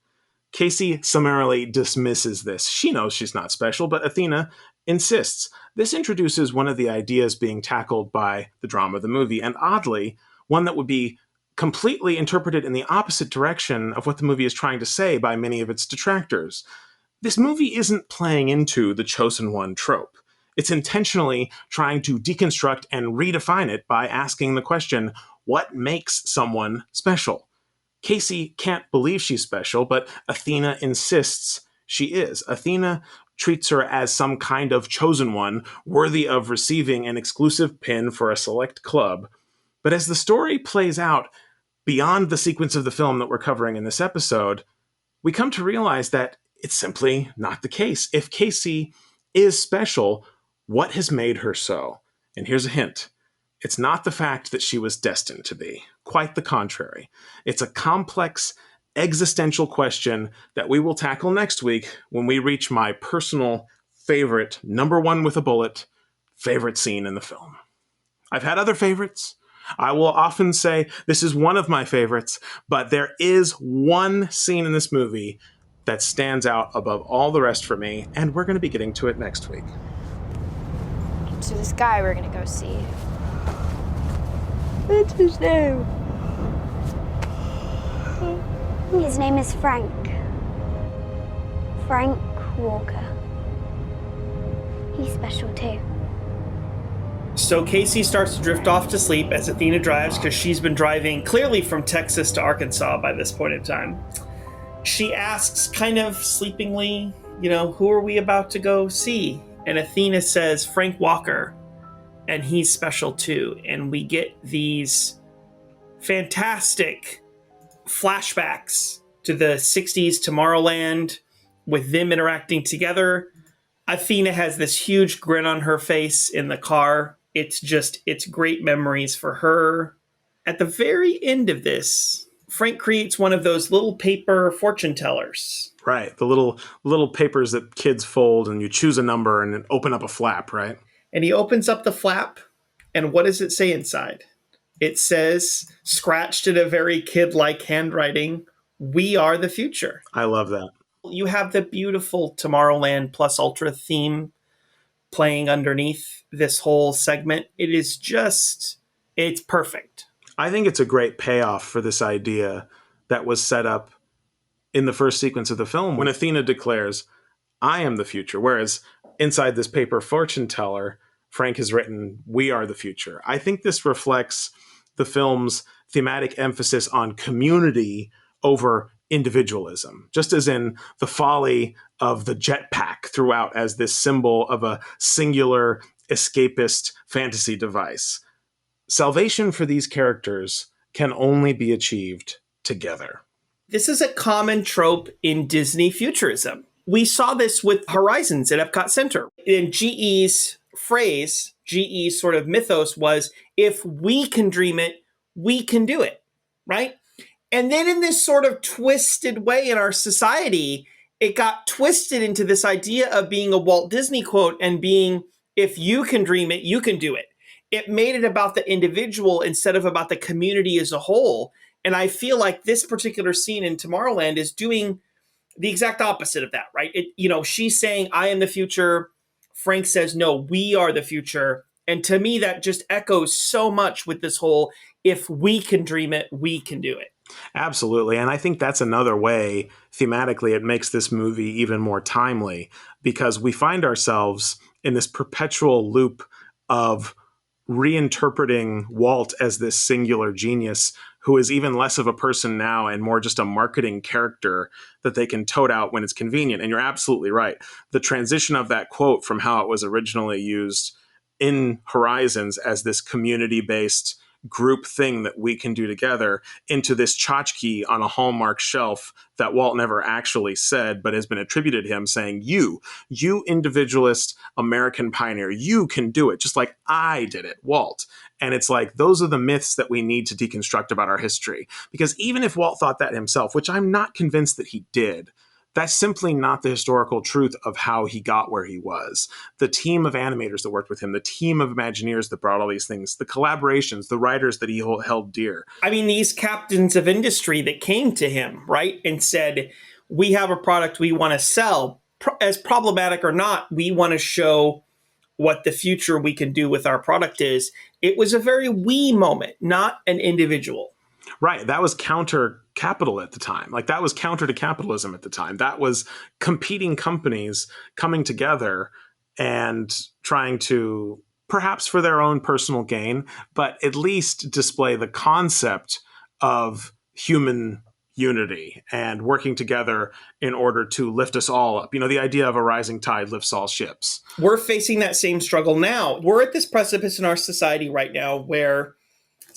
Casey summarily dismisses this. She knows she's not special, but Athena insists. This introduces one of the ideas being tackled by the drama of the movie, and oddly, one that would be completely interpreted in the opposite direction of what the movie is trying to say by many of its detractors. This movie isn't playing into the chosen one trope. It's intentionally trying to deconstruct and redefine it by asking the question, what makes someone special? Casey can't believe she's special, but Athena insists she is. Athena treats her as some kind of chosen one, worthy of receiving an exclusive pin for a select club. But as the story plays out beyond the sequence of the film that we're covering in this episode, we come to realize that it's simply not the case. If Casey is special, what has made her so? And here's a hint. It's not the fact that she was destined to be. Quite the contrary. It's a complex, existential question that we will tackle next week when we reach my personal favorite, number one with a bullet, favorite scene in the film. I've had other favorites. I will often say this is one of my favorites, but there is one scene in this movie that stands out above all the rest for me, and we're going to be getting to it next week. So this guy we're gonna go see, What's his name? His name is Frank. Frank Walker. He's special too. So Casey starts to drift off to sleep as Athena drives, because she's been driving clearly from Texas to Arkansas by this point in time. She asks kind of sleepingly, who are we about to go see? And Athena says, Frank Walker, and he's special too. And we get these fantastic flashbacks to the 60s Tomorrowland with them interacting together. Athena has this huge grin on her face in the car. It's great memories for her. At the very end of this, Frank creates one of those little paper fortune tellers. Right. The little papers that kids fold, and you choose a number and then open up a flap, right? And he opens up the flap, and what does it say inside? It says, scratched in a very kid-like handwriting, "We are the future." I love that. You have the beautiful Tomorrowland Plus Ultra theme playing underneath this whole segment. It's perfect. I think it's a great payoff for this idea that was set up in the first sequence of the film when Athena declares, I am the future. Whereas inside this paper fortune teller, Frank has written, we are the future. I think this reflects the film's thematic emphasis on community over individualism, just as in the folly of the jetpack throughout as this symbol of a singular escapist fantasy device. Salvation for these characters can only be achieved together. This is a common trope in Disney futurism. We saw this with Horizons at Epcot Center. In GE's phrase, GE's sort of mythos was, if we can dream it, we can do it, right? And then in this sort of twisted way in our society, it got twisted into this idea of being a Walt Disney quote and being, if you can dream it, you can do it. It made it about the individual instead of about the community as a whole. And I feel like this particular scene in Tomorrowland is doing the exact opposite of that, right? She's saying, I am the future. Frank says, no, we are the future. And to me, that just echoes so much with this whole, if we can dream it, we can do it. Absolutely. And I think that's another way, thematically, it makes this movie even more timely, because we find ourselves in this perpetual loop of reinterpreting Walt as this singular genius who is even less of a person now and more just a marketing character that they can tote out when it's convenient. And you're absolutely right. The transition of that quote from how it was originally used in Horizons as this community-based group thing that we can do together into this tchotchke on a Hallmark shelf that Walt never actually said, but has been attributed to him, saying, you individualist American pioneer, you can do it, just like I did it, Walt. And it's like, those are the myths that we need to deconstruct about our history. Because even if Walt thought that himself, which I'm not convinced that he did, that's simply not the historical truth of how he got where he was. The team of animators that worked with him, the team of Imagineers that brought all these things, the collaborations, the writers that he held dear. I mean, these captains of industry that came to him, right, and said, we have a product we want to sell. As problematic or not, we want to show what the future we can do with our product is. It was a very we moment, not an individual. Right. That was counter-capital at the time. Like, that was counter to capitalism at the time. That was competing companies coming together and trying to, perhaps for their own personal gain, but at least display the concept of human unity and working together in order to lift us all up. The idea of a rising tide lifts all ships. We're facing that same struggle now. We're at this precipice in our society right now where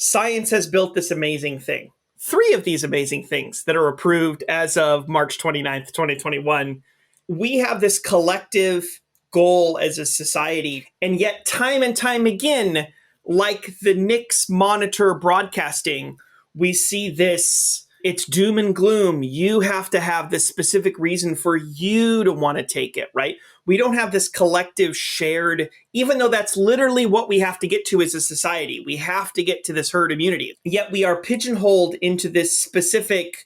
science has built this amazing thing. 3 of these amazing things that are approved as of March 29th, 2021. We have this collective goal as a society. And yet time and time again, like the Knicks monitor broadcasting, we see this, it's doom and gloom. You have to have this specific reason for you to want to take it, right? We don't have this collective shared, even though that's literally what we have to get to as a society. We have to get to this herd immunity. Yet we are pigeonholed into this specific,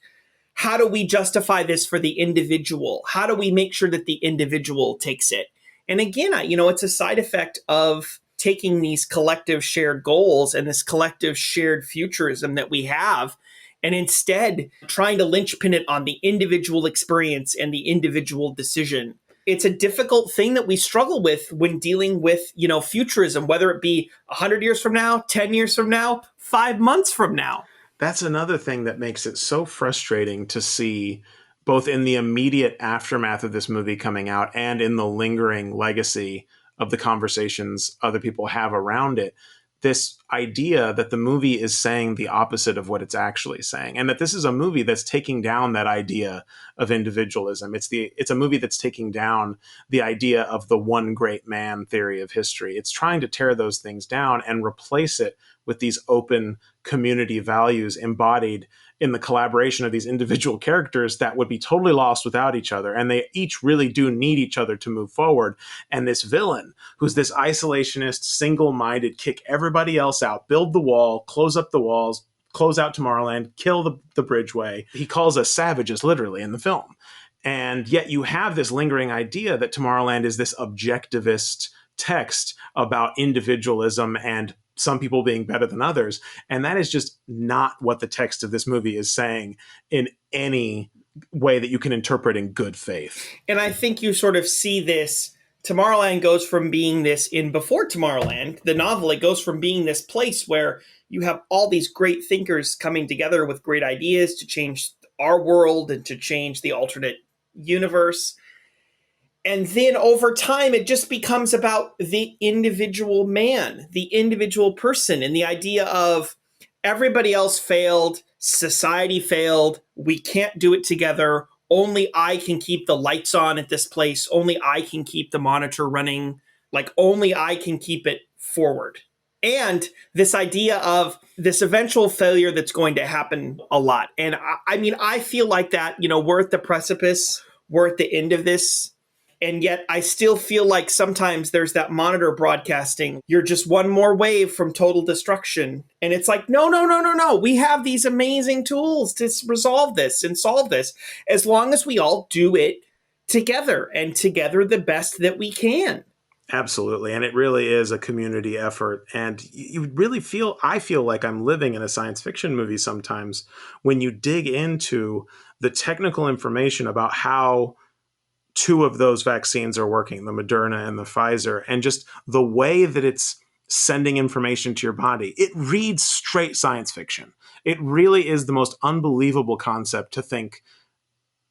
how do we justify this for the individual? How do we make sure that the individual takes it? And again, it's a side effect of taking these collective shared goals and this collective shared futurism that we have, and instead trying to linchpin it on the individual experience and the individual decision. It's a difficult thing that we struggle with when dealing with, futurism, whether it be 100 years from now, 10 years from now, 5 months from now. That's another thing that makes it so frustrating to see, both in the immediate aftermath of this movie coming out and in the lingering legacy of the conversations other people have around it, this idea that the movie is saying the opposite of what it's actually saying, and that this is a movie that's taking down that idea of individualism. It's a movie that's taking down the idea of the one great man theory of history. It's trying to tear those things down and replace it with these open community values embodied in the collaboration of these individual characters that would be totally lost without each other. And they each really do need each other to move forward. And this villain, who's this isolationist, single-minded, kick everybody else out, build the wall, close up the walls, close out Tomorrowland, kill the bridgeway. He calls us savages, literally, in the film. And yet you have this lingering idea that Tomorrowland is this objectivist text about individualism and some people being better than others. And that is just not what the text of this movie is saying in any way that you can interpret in good faith. And I think you sort of see this. Tomorrowland goes from being this, in Before Tomorrowland, the novel, it goes from being this place where you have all these great thinkers coming together with great ideas to change our world and to change the alternate universe. And then over time, it just becomes about the individual man, the individual person, and the idea of everybody else failed, society failed, we can't do it together, only I can keep the lights on at this place, only I can keep the monitor running, like only I can keep it forward. And this idea of this eventual failure that's going to happen a lot. And I feel like that, we're at the precipice, we're at the end of this. And yet I still feel like sometimes there's that monitor broadcasting, you're just one more wave from total destruction. And it's like, no. We have these amazing tools to resolve this and solve this, as long as we all do it together and together the best that we can. Absolutely. And it really is a community effort. And you really I feel like I'm living in a science fiction movie sometimes when you dig into the technical information about how two of those vaccines are working, the Moderna and the Pfizer, and just the way that it's sending information to your body. It reads straight science fiction. It really is the most unbelievable concept to think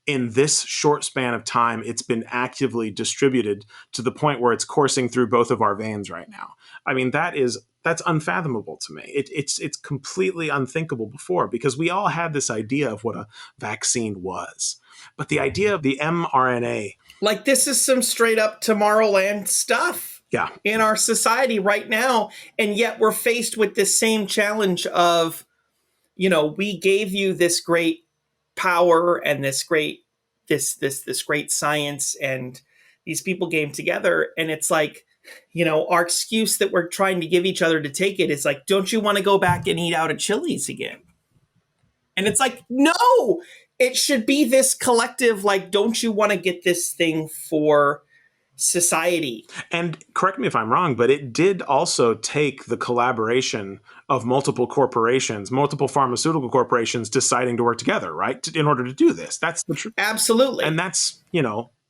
in this short span of time, it's been actively distributed to the point where it's coursing through both of our veins right now. I mean, that's unfathomable to me. It's completely unthinkable before, because we all had this idea of what a vaccine was. But the idea of the mRNA. Like, this is some straight up Tomorrowland stuff in our society right now. And yet we're faced with this same challenge of, we gave you this great power and this great science, and these people came together. And it's like, our excuse that we're trying to give each other to take it is like, don't you want to go back and eat out at Chili's again? And it's like, no, it should be this collective, like, don't you want to get this thing for society? And correct me if I'm wrong, but it did also take the collaboration of multiple corporations, multiple pharmaceutical corporations deciding to work together, right? In order to do this. That's the truth. Absolutely. And that's,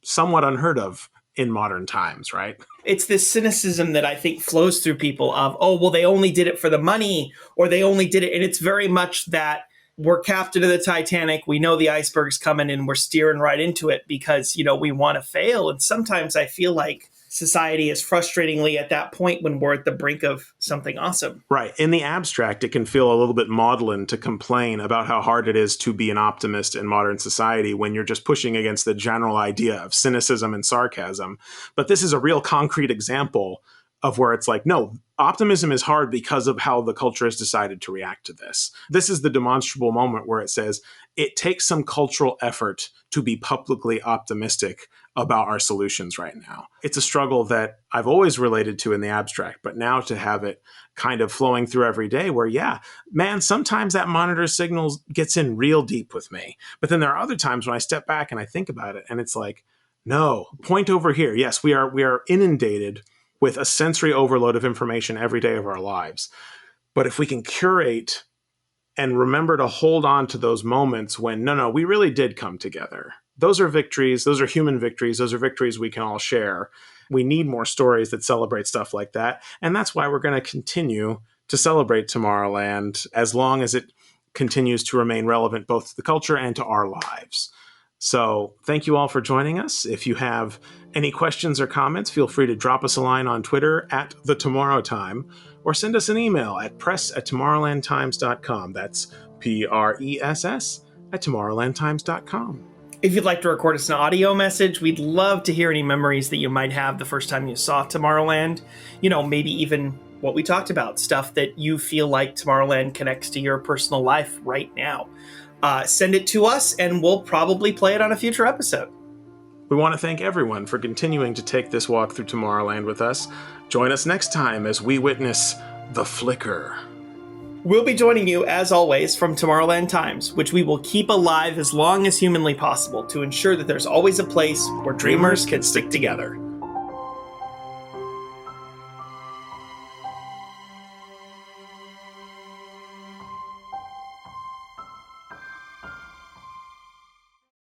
somewhat unheard of in modern times, right? It's this cynicism that I think flows through people of, oh, well, they only did it for the money, or they only did it. And it's very much that we're captain of the Titanic. We know the iceberg's coming and we're steering right into it because, we want to fail. And sometimes I feel like society is frustratingly at that point when we're at the brink of something awesome. Right. In the abstract, it can feel a little bit maudlin to complain about how hard it is to be an optimist in modern society when you're just pushing against the general idea of cynicism and sarcasm. But this is a real concrete example of where it's like, no, optimism is hard because of how the culture has decided to react to this. This is the demonstrable moment where it says it takes some cultural effort to be publicly optimistic about our solutions right now. It's a struggle that I've always related to in the abstract, but now to have it kind of flowing through every day where, sometimes that monitor signal gets in real deep with me. But then there are other times when I step back and I think about it and it's like, no, point over here. Yes, we are inundated with a sensory overload of information every day of our lives. But if we can curate and remember to hold on to those moments when, no, we really did come together. Those are victories. Those are human victories. Those are victories we can all share. We need more stories that celebrate stuff like that. And that's why we're going to continue to celebrate Tomorrowland as long as it continues to remain relevant both to the culture and to our lives. So thank you all for joining us. If you have any questions or comments, feel free to drop us a line on Twitter at The Tomorrow Time, or send us an email at press@tomorrowlandtimes.com. That's PRESS @tomorrowlandtimes.com. If you'd like to record us an audio message, we'd love to hear any memories that you might have the first time you saw Tomorrowland. Maybe even what we talked about, stuff that you feel like Tomorrowland connects to your personal life right now. Send it to us, and we'll probably play it on a future episode. We want to thank everyone for continuing to take this walk through Tomorrowland with us. Join us next time as we witness the flicker. We'll be joining you, as always, from Tomorrowland Times, which we will keep alive as long as humanly possible to ensure that there's always a place where dreamers can stick together.